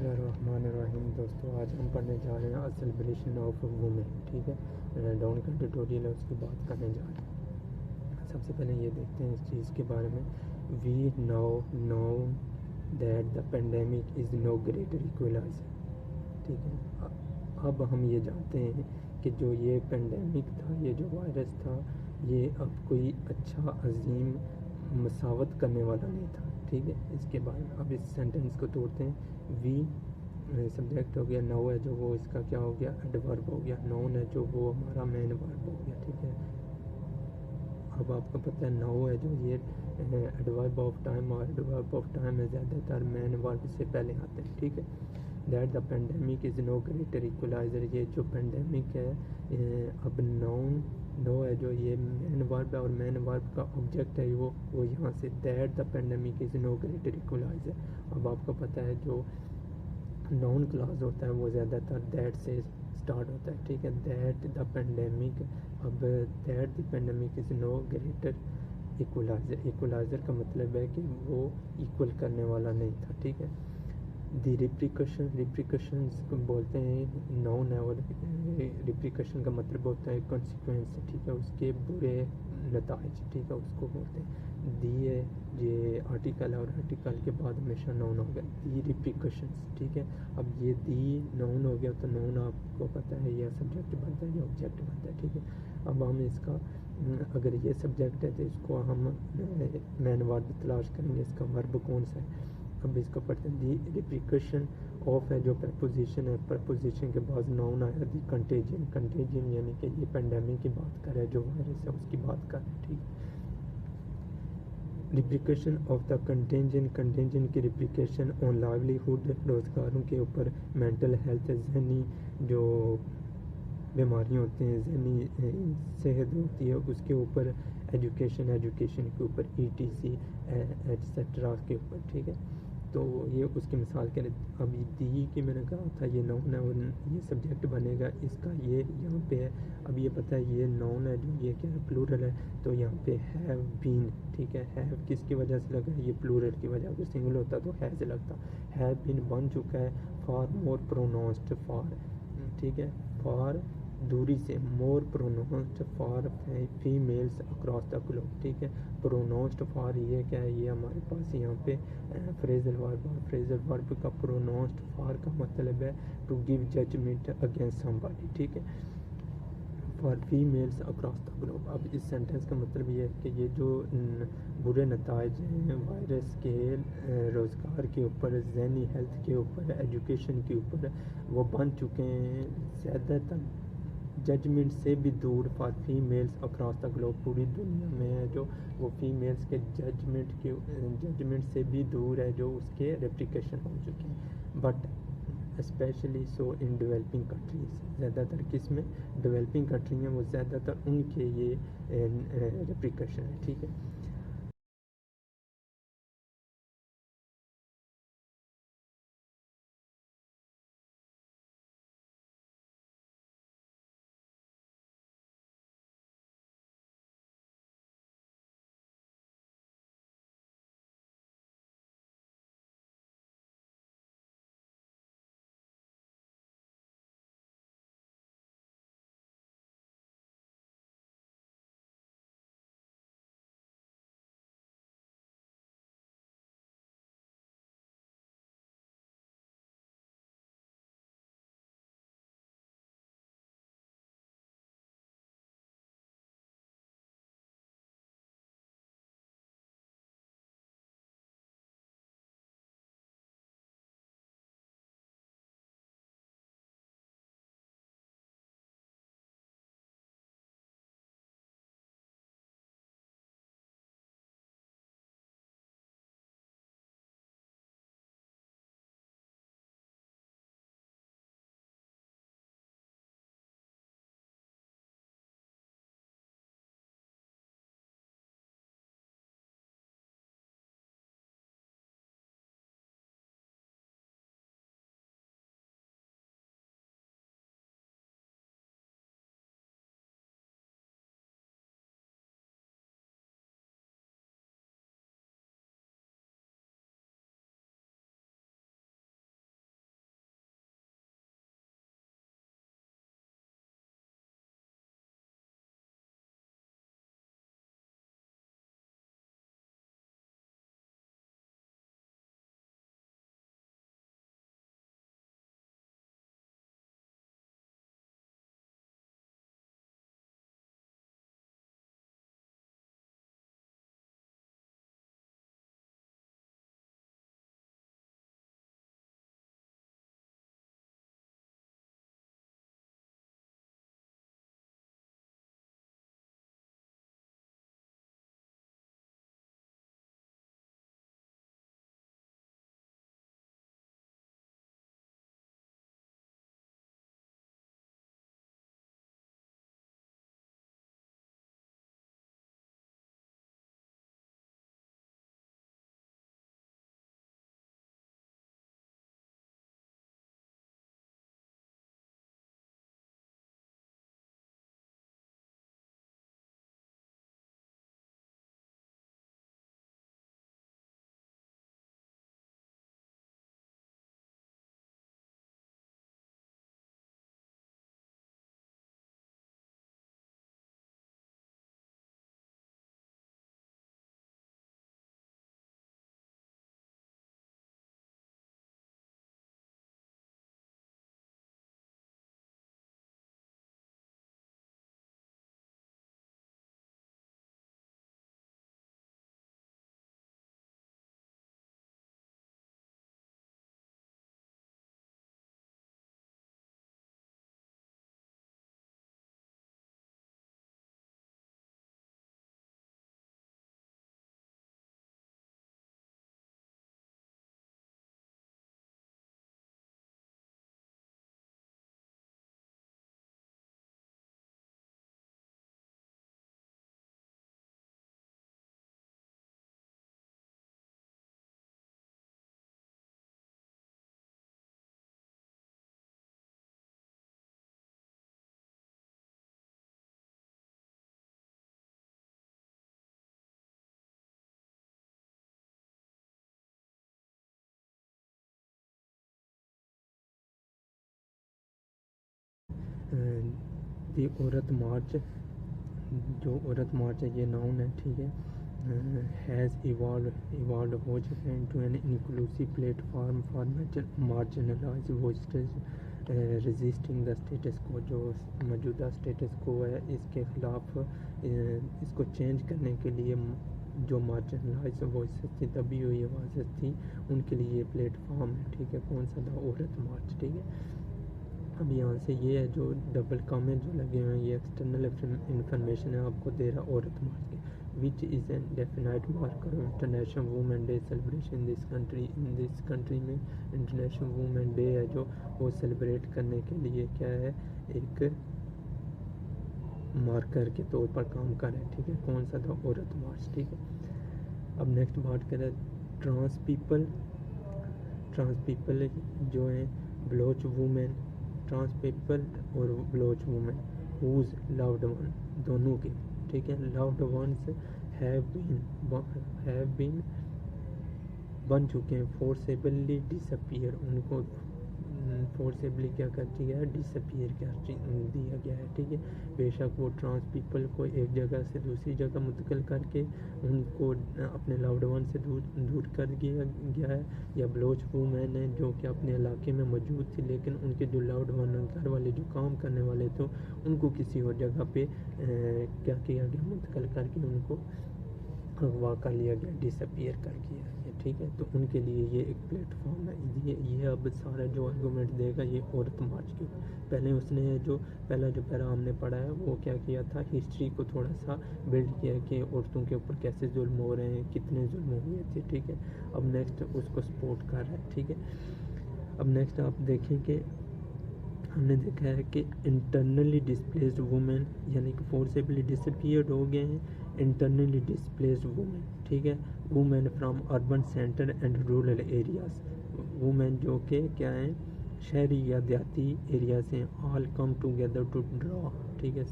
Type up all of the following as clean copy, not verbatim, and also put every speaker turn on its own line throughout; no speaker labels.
बिस्मिल्लाहिर्रहमानिर्रहीम। दोस्तों आज हम पढ़ने जा रहे हैं सेलिब्रेशन ऑफ वुमेन। ठीक है, डाउन का ट्यूटोरियल है, उसकी बात करने जा रहे हैं। सबसे पहले ये देखते हैं इस चीज़ के बारे में। We know that the pandemic is no greater equaliser. ठीक है, अब हम ये जानते हैं कि जो ये पेंडेमिक था, ये जो वायरस था, ये अब कोई अच्छा अजीम मसावत करने वाला नहीं था। ठीक है, इसके बारे में अब इस सेंटेंस को तोड़ते हैं। वी सब्जेक्ट हो गया, नाउ है जो वो इसका क्या हो गया, एडवर्ब हो गया। नोन है जो वो हमारा मेन वर्ब हो गया। ठीक है, अब आपको पता है नाउ है जो ये एडवर्ब ऑफ टाइम, और एडवर्ब ऑफ टाइम में ज़्यादातर मेन वर्ब से पहले आते हैं। ठीक है, that the pandemic is no greater equaliser. ये जो पेंडेमिक है, अब नाउन नो है जो ये मेन वर्ब है, और मेन वर्ब का ऑब्जेक्ट है वो यहाँ से that the pandemic is no greater equaliser. अब आपको पता है जो नाउन क्लास होता है वो ज़्यादातर दैट से स्टार्ट होता है। ठीक है, दैट द पेंडेमिक, अब that the pandemic is no greater equaliser. Equaliser का मतलब है कि वो इक्वल करने वाला नहीं था। ठीक है, दी रिप्रिकशंस को बोलते हैं नाउन है, और रिप्रिकशन का मतलब होता है कॉन्सिक्वेंस। ठीक है, उसके बुरे नताइज। ठीक है, उसको बोलते हैं। दी है ये आर्टिकल है, और आर्टिकल के बाद हमेशा नाउन हो गया, दी रिप्रिकशंस। ठीक है, अब ये दी नाउन हो गया तो नाउन आपको पता है ये सब्जेक्ट बनता है, ये ऑब्जेक्ट बनता है। ठीक है, अब हम इसका अगर ये सब्जेक्ट है तो इसको हम मेन वर्ब तलाश करेंगे, इसका वर्ब कौन सा है। अब इसको पढ़ते हैं। दी रिप्रिकशन ऑफ है जो प्रपोजिशन है, प्रपोजिशन के बाद नाउन आया दी कंटेजियन। कंटेजियन यानी कि ये पेंडेमिक की बात कर रहा है, जो वायरस है उसकी बात कर रहा है। ठीक है, रिप्लिकेशन ऑफ द कंटेंजन, कंटेंजन की रिप्लिकेशन ऑन लाइवलीहुड, रोज़गारों के ऊपर, मेंटल हेल्थ, जहनी जो बीमारियाँ होती हैं, जहनी सेहत होती है उसके ऊपर, एजुकेशन, एजुकेशन के ऊपर, ETC एट्सेट्रा के ऊपर। ठीक है, तो ये उसकी मिसाल के लिए अभी दी की मैंने कहा था ये नाउन है, और ये सब्जेक्ट बनेगा इसका, ये यहाँ पे है। अब ये पता है ये नाउन है जो ये क्या है, प्लूरल है, तो यहाँ पे हैव बीन। ठीक है, हैव किसकी वजह से लगा है, ये प्लूरल की वजह। अगर सिंगल होता तो हैज़ लगता। हैव बीन बन चुका है फार मोर प्रोनाउंस्ड फार। ठीक है, फार दूरी से, more pronounced for females across the globe. ठीक है, प्रोनाउंस्ड फॉर ये क्या है, ये हमारे पास यहाँ पे फ्रेजल वर्ब, और फ्रेजल वर्ब का प्रोनाउंस्ड फॉर का मतलब है to give judgement against somebody. ठीक है, for females across the globe. अब इस सेंटेंस का मतलब ये है कि ये जो बुरे नताइज हैं वायरस के रोज़गार के ऊपर, ज़हनी हेल्थ के ऊपर, एजुकेशन के ऊपर, वो बन चुके हैं ज़्यादातर जजमेंट से भी दूर। For females across the globe, पूरी दुनिया में है जो वो फीमेल्स के जजमेंट से भी दूर है, जो उसके रेप्लिकेशन हो चुके हैं। But specially so in developing countries, ज़्यादातर किस में, डेवलपिंग कंट्री में, वो ज़्यादातर उनके ये रेप्लिकेशन है। ठीक है। دی عورت مارچ، جو عورت مارچ ہے یہ ناؤن ہے، ٹھیک ہے، ہیز ایوالڈ ہو چکا ہے into an inclusive platform for marginalised voices resisting the status quo, جو موجودہ اسٹیٹس کو ہے اس کے خلاف اس کو چینج کرنے کے لیے جو مارجنلائز وائسز تھی، دبی ہوئی آوازیں تھیں، ان کے لیے یہ پلیٹ فارم ہے، ٹھیک ہے، کون سا تھا؟ عورت مارچ، ٹھیک ہے۔ اب یہاں سے یہ ہے جو ڈبل کامنٹ جو لگے ہوئے ہیں، یہ ایکسٹرنل انفارمیشن ہے آپ کو دے رہا عورت مارچ کے، which is an definite marker of international women day celebration in this country. In this country میں انٹرنیشنل وومن ڈے ہے جو وہ سیلیبریٹ کرنے کے لیے کیا ہے، ایک مارکر کے طور پر کام کر رہے ہیں، ٹھیک ہے، کون سا تھا؟ عورت مارچ، ٹھیک ہے۔ اب نیکسٹ بات کریں ٹرانس پیپل جو ہیں بلوچ وومن، ٹرانس پیپل اور Baloch women whose loved one, دونوں کے، ٹھیک ہے، لوڈ ونس ہیو بین بن چکے ہیں فورسیبلی ڈس اپیئر، ان کو فورسیبلی کیا کر دیا ہے؟ ڈس اپیئر کر دیا گیا ہے، ٹھیک ہے۔ بے شک وہ ٹرانس پیپل کو ایک جگہ سے دوسری جگہ منتقل کر کے ان کو اپنے لاؤڈ ون سے دور کر دیا گیا ہے، یا بلوچ وومین ہیں جو کہ اپنے علاقے میں موجود تھی لیکن ان کے جو لاؤڈ ون گھر والے جو کام کرنے والے تھے ان کو کسی اور جگہ پہ کیا کیا گیا؟ منتقل کر کے ان کو اغوا کر لیا گیا، ڈس اپیئر کر دیا گیا، ٹھیک ہے۔ تو ان کے لیے یہ ایک پلیٹ فارم ہے، یہ اب سارا جو آرگومنٹ دے گا یہ عورت مارچ کے۔ پہلے اس نے جو پہلا جو پیرا ہم نے پڑھا ہے وہ کیا کیا تھا؟ ہسٹری کو تھوڑا سا بلڈ کیا کہ عورتوں کے اوپر کیسے ظلم ہو رہے ہیں، کتنے ظلم ہوئے تھے، ٹھیک ہے۔ اب نیکسٹ اس کو سپورٹ کر رہا ہے، ٹھیک ہے۔ اب نیکسٹ آپ دیکھیں کہ ہم نے دیکھا ہے کہ انٹرنلی ڈسپلیسڈ وومن یعنی کہ فورسیبلی ڈس اپیئرڈ ہو گئے ہیں انٹرنلی ڈسپلیسڈ وومن، ٹھیک ہے، women from urban centre and rural areas, women جو کہ کیا ہیں؟ شہری یا دیہاتی ایریا سے، آل کم ٹوگیدر ٹو ڈرا، ٹھیک ہے،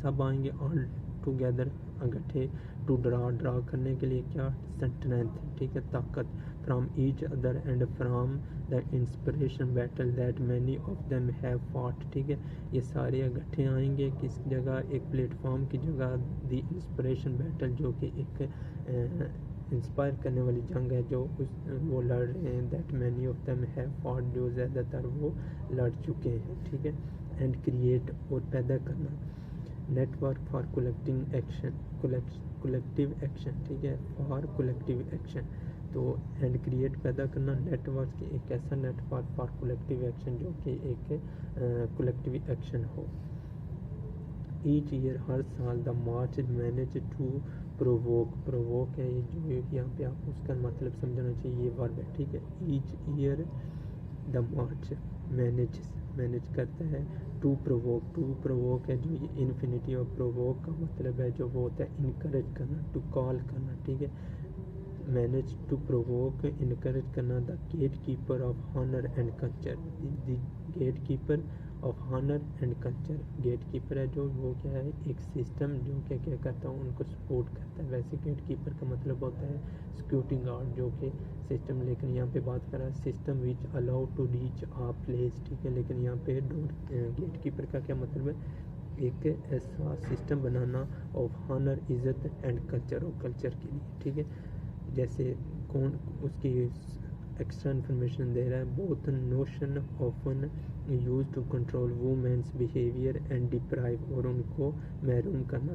سب آئیں گے آل ٹوگیدر اکٹھے، ٹو ڈرا کرنے کے لیے کیا؟ اسٹرینتھ، ٹھیک ہے، طاقت، from each other and from the inspiration battle that many of them have fought, ٹھیک ہے، یہ سارے اکٹھے آئیں گے کس جگہ؟ ایک پلیٹ فارم کی جگہ، دی انسپریشن بیٹل جو کہ ایک انسپائر کرنے والی جنگ ہے جو وہ لڑ رہے ہیں، that many of them have fought, جو زیادہ تر وہ لڑ چکے ہیں، ٹھیک ہے، اینڈ کریٹ، اور پیدا کرنا، network for collecting action, collective action, ٹھیک ہے، فار کولیکٹیو ایکشن، تو اینڈ کریٹ پیدا کرنا نیٹ ورک کی ایک ایسا network for collective action جو کہ ایک کولیکٹیو ایکشن ہو۔ ایچ ایئر، ہر سال، the march manage to provoke ہے، جو یہاں پہ آپ اس کا مطلب سمجھنا چاہیے، یہ ورب ہے، ٹھیک ہے، ایچ ایئر دا مارچ مینیج کرتا ہے ٹو پرووک ہے، جو یہ انفینیٹی آف پرووک کا مطلب ہے جو وہ ہوتا ہے انکریج کرنا، ٹو کال کرنا، ٹھیک ہے، مینیج ٹو پرووک، انکریج کرنا، the gate keeper of honour and culture, the gate keeper of honour and culture, gate keeper ہے جو وہ کیا ہے؟ ایک سسٹم جو کہ کیا کرتا ہوں ان کو سپورٹ کرتا ہے، ویسے گیٹ کیپر کا مطلب ہوتا ہے سیکیورٹی گارڈ جو کہ سسٹم، لیکن یہاں پہ بات کر رہا ہے system which allow to reach a place, ٹھیک ہے، لیکن یہاں پہ گیٹ کیپر کا کیا مطلب ہے؟ ایک ایسا سسٹم بنانا آف ہانر، عزت، اینڈ کلچر، اور کلچر کے لیے، ٹھیک ہے، جیسے کون اس کی ایکسٹرا انفارمیشن دے رہا ہے، both notion often use to control women's behaviour and deprive, اور ان کو محروم کرنا،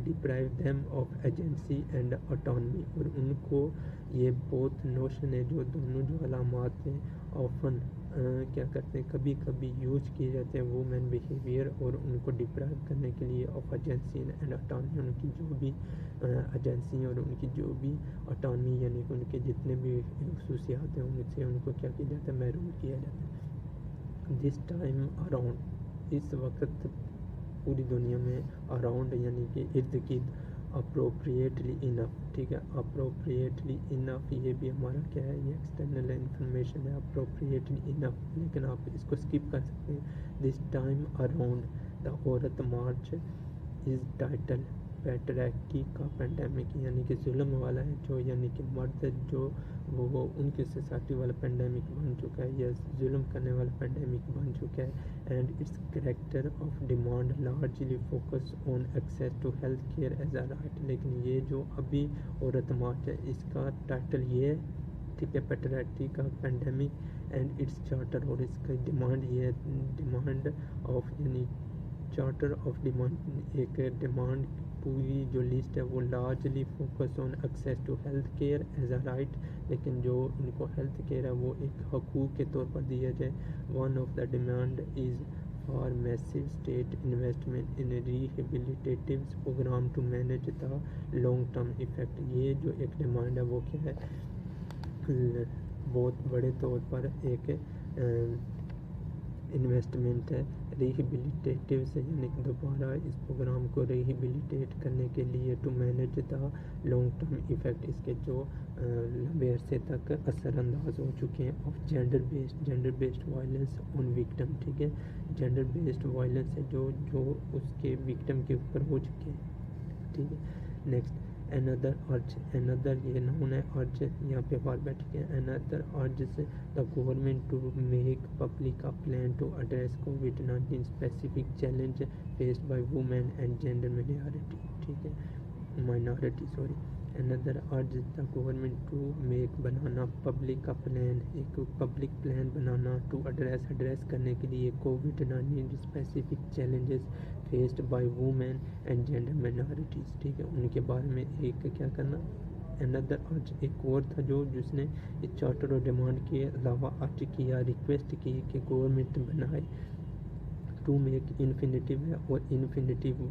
deprive them of agency and autonomy, اور ان کو یہ بہت نوشن ہے جو دونوں جو علامات ہیں آفن کیا کرتے ہیں؟ کبھی کبھی یوز کیے جاتے ہیں وومین بیہیویئر اور ان کو ڈپرائیو کرنے کے لیے آف ایجنسی اینڈ آٹونمی، ان کی جو بھی ایجنسی اور ان کی جو بھی آٹونمی یعنی کہ ان کے جتنے بھی خصوصیات ہیں ان سے ان کو کیا کیا جاتا ہے؟ محروم کیا جاتا ہے۔ دس ٹائم اراؤنڈ، اس وقت پوری دنیا میں، اراؤنڈ یعنی کہ ارد گرد، اپروپریٹلی انف، ٹھیک ہے، اپروپریٹلی انف، یہ بھی ہمارا کیا ہے؟ یہ ایکسٹرنل انفارمیشن ہے، اپروپریٹلی انف، لیکن آپ اس کو سکپ کر سکتے ہیں۔ دس ٹائم اراؤنڈ دا عورت مارچ از ٹائٹل پیٹریکی کا پینڈیمک، یعنی کہ ظلم والا ہے جو، یعنی کہ مرد جو وہ ان کی سوسائٹی والا پینڈیمک بن چکا ہے یا ظلم کرنے والا پینڈیمک بن چکا ہے. And its character of demand largely focus on access to health care as a right. لیکن یہ جو ابھی عورت مارچ ہے اس کا ٹائٹل یہ ہے، ٹھیک ہے، پیٹریکی کا پینڈیمک اینڈ اٹس چارٹر، اور اس کا ڈیمانڈ یہ ہے، ڈیمانڈ آف یعنی چارٹر آف ڈیمانڈ، ایک ڈیمانڈ پوری جو لسٹ ہے وہ largely focus on access to health care as a right, لیکن جو ان کو ہیلتھ کیئر ہے وہ ایک حقوق کے طور پر دیا جائے. One of the demand is for massive state investment in rehabilitative program to manage the long term effect. یہ جو ایک ڈیمانڈ ہے وہ کیا ہے، بہت بڑے طور پر ایک انویسٹمنٹ ہے ریہیبلیٹیٹیو سے، یعنی دوبارہ اس پروگرام کو ریہیبلیٹیٹ کرنے کے لیے، to manage the long term effect, اس کے جو لمبے عرصے تک اثر انداز ہو چکے ہیں، of gender based violence on victim. ٹھیک ہے، جینڈر بیسڈ وائلنس ہے جو اس کے وکٹم کے اوپر ہو چکے ہیں. ٹھیک ہے، نیکسٹ another urge، another یہ نون ہے urge، یہاں پہ بات بیٹھ کے another urges the government to make public a plan to address COVID-19 specific challenge faced by women and gender minority. ٹھیک ہے، minority sorry. another urges the government to make banana public a plan، ایک public plan banana to address کرنے کے لیے COVID-19 specific challenges faced by women and gender minorities. ٹھیک ہے، ان کے بارے میں ایک کیا کرنا. another urge ایک اور تھا جو جس نے اس چارٹر اور ڈیمانڈ کے علاوہ ارج کیا، ریکویسٹ کی کہ گورنمنٹ بنائے ٹو میک انفینیٹیو ہے، اور انفینیٹیو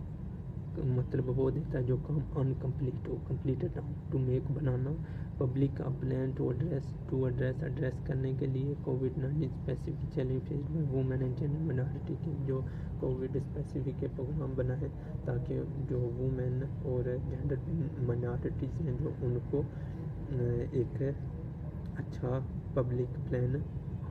مطلب وہ دیتا ہے جو کام انکمپلیٹ ہو، کمپلیٹڈ نہ ہو. ٹو میک بنانا پبلک کا پلان ٹو ایڈریس کرنے کے لیے COVID-19 specific challenge faced by women and gender minority کی، جو کووڈ اسپیسیفک کے پروگرام بنائے تاکہ جو وومن اور جینڈر مائنارٹیز ہیں جو ان کو ایک اچھا پبلک پلان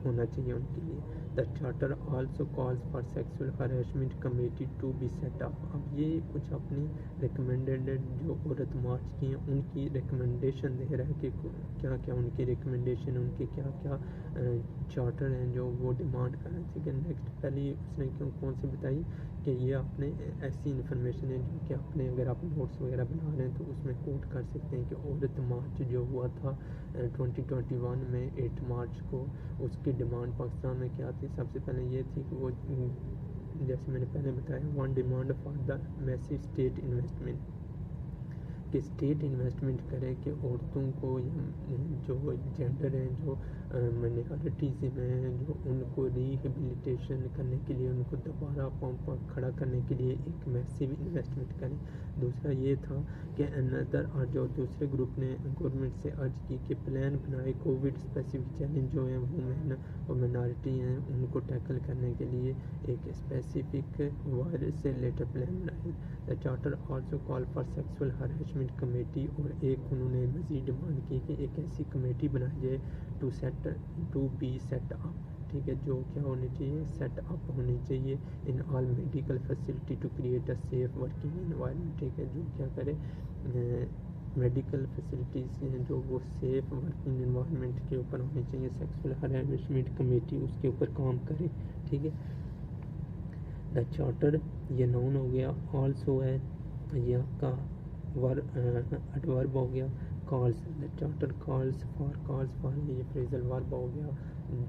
ہونا چاہیے ان کے لیے. The charter also calls for sexual harassment committee to be set up. اب یہ کچھ اپنی ریکمینڈیڈ جو عورت مارچ کی ہیں ان کی ریکمنڈیشن دے رہا ہے کہ کیا کیا ان کی ریکمنڈیشن، ان کے کیا کیا چارٹر ہیں جو وہ ڈیمانڈ کر رہے ہیں. ٹھیک ہے، نیکسٹ پہلی اس نے کون سی بتائی کہ یہ اپنے ایسی انفارمیشن ہے جو کہ اپنے اگر آپ نوٹس وغیرہ بنا رہے ہیں تو اس میں کوٹ کر سکتے ہیں کہ عورت مارچ جو ہوا تھا 2021 میں 8 مارچ کو، اس کی ڈیمانڈ پاکستان میں کیا تھی. سب سے پہلے یہ تھی کہ وہ جیسے میں نے پہلے بتایا، ون ڈیمانڈ فار دا میسو اسٹیٹ انویسٹمنٹ، کہ اسٹیٹ انویسٹمنٹ کرے کہ عورتوں کو جو جینڈر ہیں جو مائنارٹیز ہیں جو ان کو ریہیبلیٹیشن کرنے کے لیے، ان کو دوبارہ پاؤں پر کھڑا کرنے کے لیے ایک میسو انویسٹمنٹ کریں. دوسرا یہ تھا کہ اندر اور جو دوسرے گروپ نے گورنمنٹ سے ارج کی کہ پلان بنائے کووڈ اسپیسیفک چیلنج جو ہیں وومن اور مائنارٹی ہیں ان کو ٹیکل کرنے کے لیے ایک اسپیسیفک وائرس سے ریلیٹڈ پلان بنائے. دا charter also call for sexual harassment committee, اور ایک انہوں نے مزید ڈیمانڈ کی کہ ایک ایسی کمیٹی بنائی جائے ٹو بی سیٹ اپ. ٹھیک ہے، جو کیا ہونی چاہیے، سیٹ اپ ہونی چاہیے in all medical facility to create a safe working environment. ٹھیک ہے، جو کیا کرے میڈیکل فیسلٹیز ہیں جو وہ سیف ورکنگ انوائرمنٹ کے اوپر ہونی چاہیے. سیکسول ہراسمنٹ کمیٹی اس کے اوپر کام کرے. ٹھیک ہے، دا چارٹر یہ نون ہو گیا. آلسو ہے یہ آپ کا ایڈورب ہو گیا. Calls, the charter calls for یہ فریزل ورب ہو گیا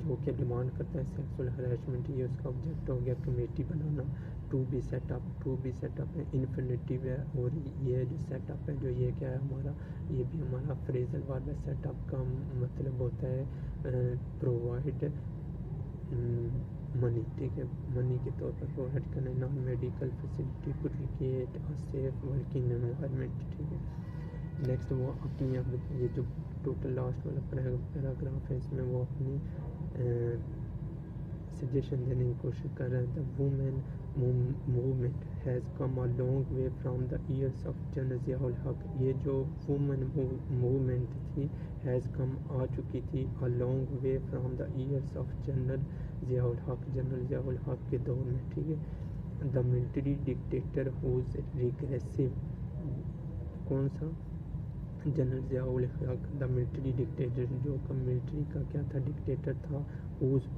جو کہ ڈیمانڈ کرتا ہے سیکسول ہراسمنٹ. یہ اس کا آبجیکٹ ہو گیا کمیٹی بنانا. ٹو بی سیٹ اپ ہے انفینیٹیو ہے، اور یہ جو سیٹ اپ ہے جو یہ کیا ہے ہمارا، یہ بھی ہمارا فریزل ورب ہے. سیٹ اپ کا مطلب ہوتا ہے پرووائڈ منی. ٹھیک ہے، منی کے طور پر پرووائڈ کرنا non medical facility to create a safe working environment. ٹھیک ہے، نیکسٹ وہ اپنی یہ جو ٹوٹل لاسٹ والا پیراگراف ہے اس میں وہ اپنی سجیشن دینے کی کوشش کر رہے ہیں. The women movement has come a long way from the years of general Zia ul Haq. یہ جو وومن موومنٹ تھی ہیز کم آ چکی تھی a long way from the years of general Zia ul Haq کے دور میں. ٹھیک ہے، the military dictator whose regressive कौन सा जनरल ज़ियाउल हक द मिलिट्री डिक्टेटर, जो का मिलिट्री का क्या था, डिक्टेटर था,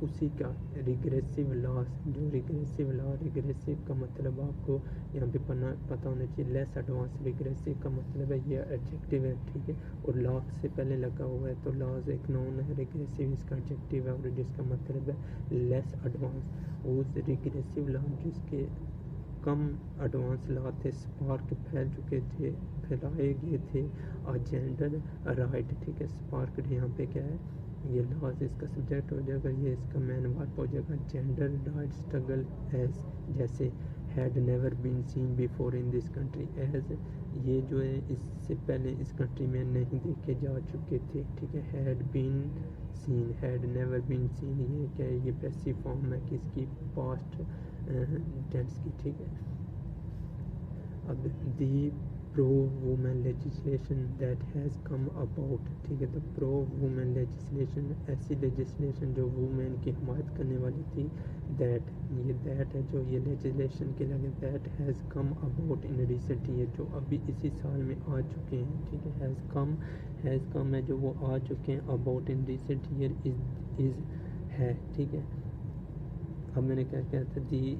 उसी का रिग्रेसिव लॉस, जो रिग्रेसिव लॉ, रिग्रेसिव का मतलब आपको यहाँ पे पता होना चाहिए, लेस एडवांस, रिग्रेसिव का मतलब है ये एडजेक्टिव है, ठीक है, और लॉ से पहले लगा हुआ है तो लॉज एक नाउन है, रिग्रेसिव इसका एडजेक्टिव है और जिसका मतलब है लेस एडवांस। उस रिग्रेसिव लॉ जिसके कम एडवांस लॉ थे, स्पार्क फैलाए गए थे जेंडर राइट, ठीक है, स्पार्क यहाँ पे क्या है, ये लॉज इसका सब्जेक्ट हो जाएगा, ये इसका मैन वर्ब हो जाएगा, जेंडर राइट स्ट्रगल एज, जैसे had never been seen before in this country, as ये जो है इससे पहले इस कंट्री में नहीं देखे जा चुके थे, ठीक है, had been seen, had never been seen, ये क्या है, ये पैसिव फॉर्म है किसकी, पास्ट टेंस की, ठीक है। अब the pro women legislation that has come about, ठीक है, द प्रो वुमेन लेजिस्लेशन, ऐसी लेजिस्लेशन जो वुमेन की हिमायत करने वाली थी, दैट, ये दैट है जो ये लेजिस्लेशन के लगे, that has come about in recent year, जो अभी इसी साल में आ चुके हैं, ठीक है, हैज़ कम है जो वो आ चुके हैं, about in recent year is है, ठीक है। अब मैंने क्या कहा था, the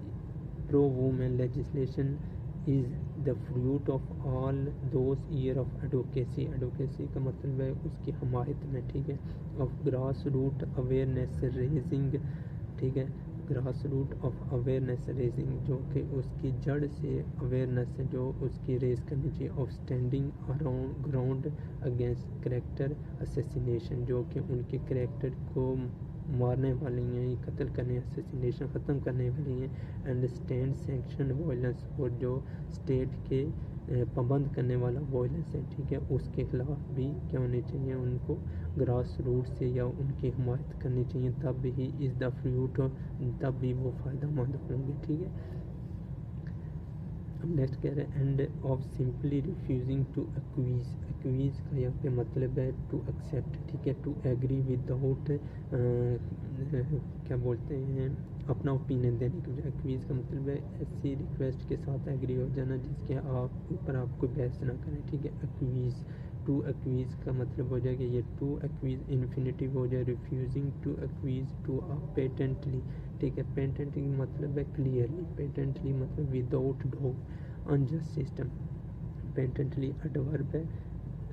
pro women legislation is the fruit of all those year of advocacy, advocacy का मतलब है उसकी हमायत में, ठीक है, of grass root awareness raising, ठीक है, grass root of awareness raising, जो कि उसकी जड़ से अवेयरनेस है जो उसकी रेज करनी चाहिए, of standing around ground against character assassination, जो कि उनके करेक्टर को मारने वाली हैं, कत्ल करने, असैसिनेशन ख़त्म करने वाली हैं, एंड स्टैंड सैंक्शन वायलेंस, और जो स्टेट के पाबंद करने वाला वायलेंस है, ठीक है, उसके खिलाफ भी क्या होने चाहिए, उनको ग्रास रूट से या उनकी हिमायत करनी चाहिए, तब ही इज़ द फ्रूट, तब भी वो फ़ायदा मंद होंगे, ठीक है। अब नेक्स्ट कह रहे हैं and of simply refusing to acquiesce, acquiesce का यहाँ पे मतलब है टू एक्सेप्ट, ठीक है, टू एग्री विदाउट क्या बोलते हैं, अपना ओपिनियन देने के बजाय, एक्वीज का मतलब है ऐसी रिक्वेस्ट के साथ एग्री हो जाना जिसके आप ऊपर आप कोई बहस ना करें, ठीक है, एक्वीज, टू एक्वीज का मतलब हो जाएगा ये टू एक्वीज इन्फिनिटिव हो जाए, रिफ्यूजिंग टू एक्वीज टू पेटेंटली, ठीक है, पेटेंटली मतलब है क्लियरली, पेटेंटली मतलब without doubt, unjust system, patently adverb है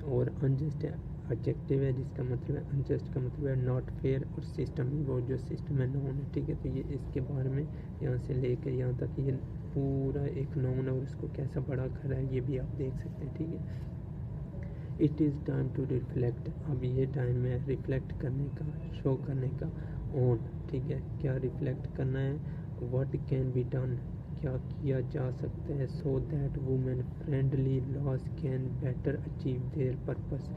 और अनजस्ट है एडजेक्टिव है, जिसका मतलब है अनजस्ट का मतलब है नॉट फेयर, और सिस्टम वो जो सिस्टम है नॉन है, ठीक है, तो ये इसके बारे में यहाँ से लेकर यहाँ तक ये पूरा एक नॉन है और इसको कैसा बड़ा कर रहा है ये भी आप देख सकते हैं, ठीक है। It is time to reflect, अब ये टाइम है रिफ्लेक्ट करने का, शो करने का, ऑन, ठीक है, क्या रिफ्लेक्ट करना है, व्हाट कैन बी डन, क्या किया जा सकता है, so that women friendly laws can better achieve their purpose,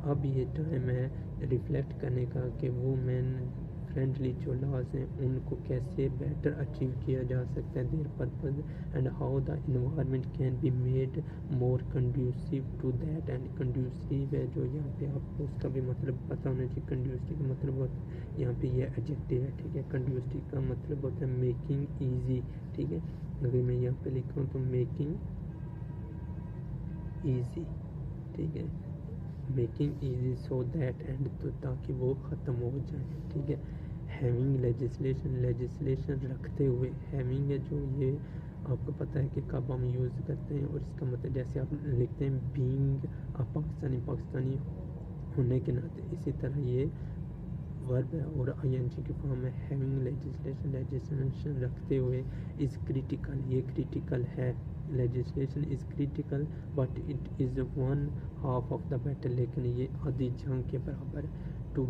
अब ये टाइम है रिफ्लेक्ट करने का कि वुमेन फ्रेंडली जो लॉज हैं उनको कैसे बेटर अचीव किया जा सकता है their purpose, and how the environment can be made more conducive to that, and conducive है जो यहाँ पे आपको उसका भी मतलब पता होना चाहिए, कंड्यूसिव का मतलब होता है यहाँ पे ये एडजेक्टिव है, ठीक है, कंड्यूसिव का मतलब होता है मेकिंग ईजी, ठीक है, अगर मैं यहाँ पे लिखूँ तो मेकिंग ईजी, ठीक है, making easy so that, and तो ताकि वो ख़त्म हो जाए, ठीक है, हैविंग लेजिस्लेशन, लेजिस्लेशन रखते हुए, हैविंग है जो ये आपको पता है कि कब हम यूज़ करते हैं, और इसका मतलब जैसे आप लिखते हैं बीइंग पाकिस्तानी होने के नाते, इसी तरह ये वर्ब है और आईएनजी की फॉर्म है, हैविंग लेजिस्लेशन, लेजिस्लेशन रखते हुए, इज़ क्रिटिकल, ये क्रिटिकल है, legislation is critical but it is one half of the battle, लेकिन ये आधी जंग के बराबर है, to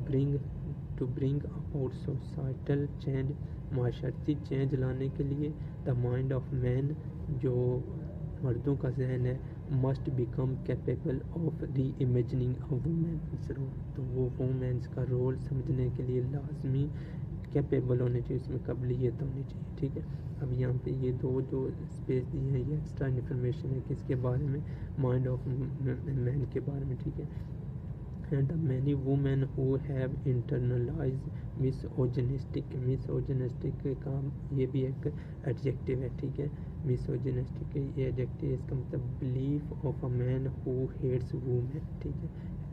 bring about societal change, माशरती चेंज लाने के लिए, द माइंड ऑफ मैन, जो मर्दों का जहन है, must become capable of reimagining a women's role, तो वो वुमेन्स का रोल समझने के लिए लाजमी कैपेबल होने चाहिए, इसमें काबिलियत होनी चाहिए, ठीक है। अब यहाँ पे ये दो जो स्पेस दी है ये एक्स्ट्रा इन्फॉर्मेशन है किसके बारे में, माइंड ऑफ मैन के बारे में, ठीक है। and many women who have internalized misogynistic का ये भी एक एडजेक्टिव है, ठीक है। मिसोजिनिस्टिक ये एडजेक्टिव, इसका मतलब belief of a man who hates women, ठीक है।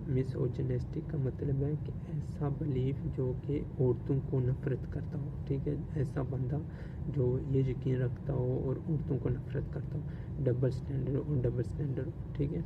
मिसोजिनिस्टिक का मतलब है कि ऐसा बिलीफ जो कि औरतों को नफरत करता हो, ठीक है। ऐसा बंदा जो ये यकीन रखता हो और औरतों को नफरत करता हो, डबल स्टैंडर्ड, ठीक है।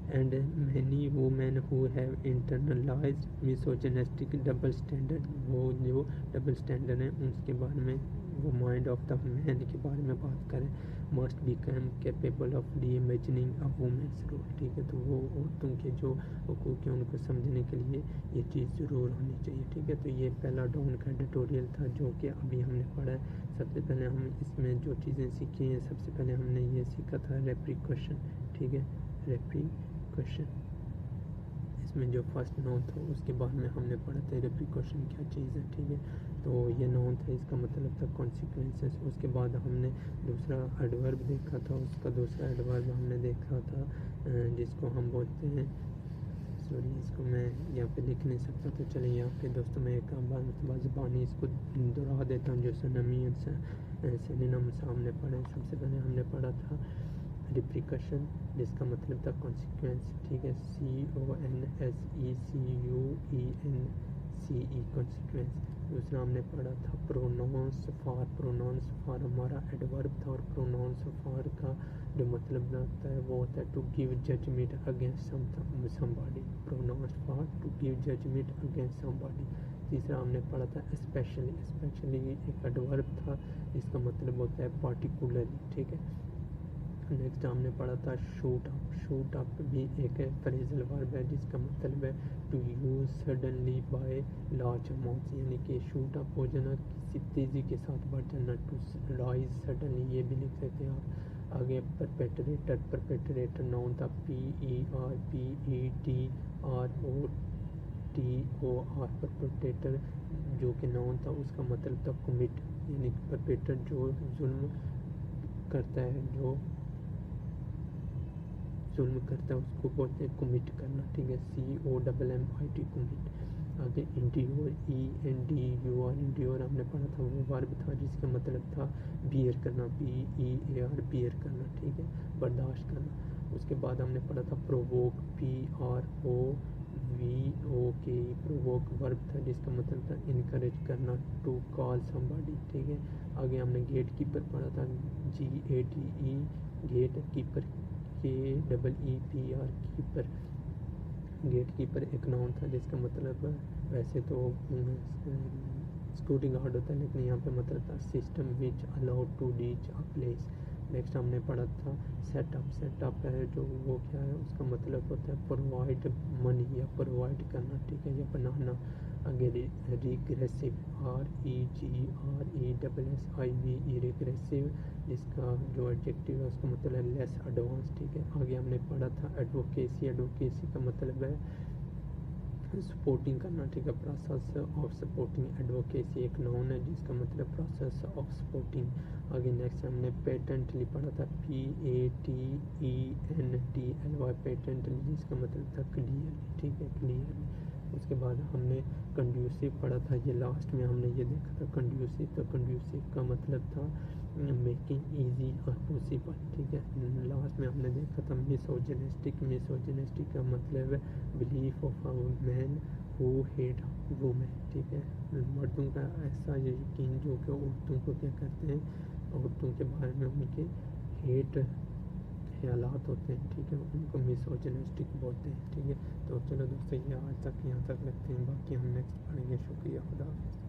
and many women who have internalized misogynistic double standard, वो जो डबल स्टैंडर्ड है उसके बारे में, वो माइंड ऑफ द मैन के बारे में बात करें, must become capable of reimagining a women's role, ठीक है। तो वो औरतों के जो हुकूक हैं उनको समझने के लिए ये चीज़ ज़रूर होनी चाहिए, ठीक है। तो ये पहला डाउन का एडिटोरियल था जो कि अभी हमने पढ़ा है। सबसे पहले हम इसमें जो चीज़ें सीखी हैं, सबसे पहले हमने ये सीखा था रेप्रिकॉशन, ठीक है। रेप्रिकॉशन, इसमें जो फर्स्ट नाउन था उसके बाद में हमने पढ़ा था रेप्रिकॉशन क्या चीज़ है, ठीक है। तो ये नाउन था, इसका मतलब था कॉन्सिक्वेंसेस। उसके बाद हमने दूसरा एडवर्ब देखा था, उसका दूसरा एडवर्ब हमने देखा था जिसको हम बोलते हैं, सॉरी इसको मैं यहाँ पे लिख नहीं सकता, तो चलिए यहाँ पे दोस्तों मैं एक ज़बानी इसको दोहरा देता हूँ जो सिनोनिम सामने पढ़े। सबसे पहले हमने पढ़ा था रिप्रिकॉशन, जिसका मतलब था कॉन्सिक्वेंस, ठीक है। CONSEQUENCE, consequence. दूसरा हमने पढ़ा था प्रोनाउंस फॉर हमारा एडवर्ब था, और प्रोनाउंस फॉर का जो मतलब होता है वो होता है to give judgement against somebody, pronounce for to give judgement against somebody. तीसरा हमने पढ़ा था स्पेशली एक एडवर्ब था, इसका मतलब होता है पार्टिकुलरली, ठीक है। नेक्स्ट हमने पढ़ा था शूट अप भी एक फ्रेजल वर्ब है जिसका मतलब है to use suddenly by large amounts, यानी कि शूट अप हो जाना, किसी तेज़ी के साथ बढ़ जाना। टू राइज सडनली ये भी लिख सकते हैं आप। आगे परपेट्रेटर नाउन था PERPETROR, परपेट्रेटर जो कि नाउन था उसका मतलब था कमिट, यानी परपेट्रेटर जो जुल्म करता है, उसको बोलते हैं कमिट करना, ठीक है। COMMIT commit. आगे इंड्योर ENDUR हमने पढ़ा था, वो वर्ब था जिसका मतलब था बियर करना, BEAR बियर करना, ठीक है, बर्दाश्त करना। उसके बाद हमने पढ़ा था प्रोवोक PROVOK, प्रोवोक वर्ब था जिसका मतलब था इनकरेज करना, टू कॉल समबॉडी, ठीक है। आगे हमने गेट कीपर पढ़ा था, GATE gate keeper, KEEPR keeper. Gate keeper एक नाउन था जिसका मतलब वैसे तो सिक्योरिटी गार्ड होता है, लेकिन यहाँ पे मतलब था system which allowed to reach a place. Next हमने पढ़ा था सेटअप है जो वो क्या है, उसका मतलब होता है प्रोवाइड मनी या प्रोवाइड करना, ठीक है, या बनाना। आगे रिग्रेसिव REGRESSIVE रिग्रेसिव, जिसका जो एडजेक्टिव है उसका मतलब है लेस एडवांस, ठीक है। आगे हमने पढ़ा था एडवोकेसी का मतलब है सपोर्टिंग करना, ठीक है, प्रोसेस ऑफ सपोर्टिंग। एडवोकेसी एक नाउन है जिसका मतलब प्रोसेस ऑफ सपोर्टिंग। आगे नेक्स्ट हमने पेटेंटली पढ़ा था, PATENTLY पेटेंटली, जिसका मतलब था क्लियरली, ठीक है, क्लियरली। उसके बाद हमने कंड्यूसिव पढ़ा था, ये लास्ट में हमने ये देखा था कंड्यूसिव। तो कंड्यूसिव का मतलब था मेकिंग ईजी और पॉसिबल, ठीक है। लास्ट में हमने देखा था मिसोजिनिस्टिक का मतलब है belief of a man who hate women, ठीक है, मर्दों का ऐसा यकीन जो कि औरतों को क्या करते हैं, औरतों के बारे में उनके हेट ख्यालात होते हैं, ठीक है, उनको मिसोजिनिस्टिक बोलते हैं, ठीक है। तो चलो दोस्तों ये आज तक यहाँ तक रखते हैं, बाकी हम नेक्स्ट पढ़ेंगे। शुक्रिया, खुदा हाफ़िज़।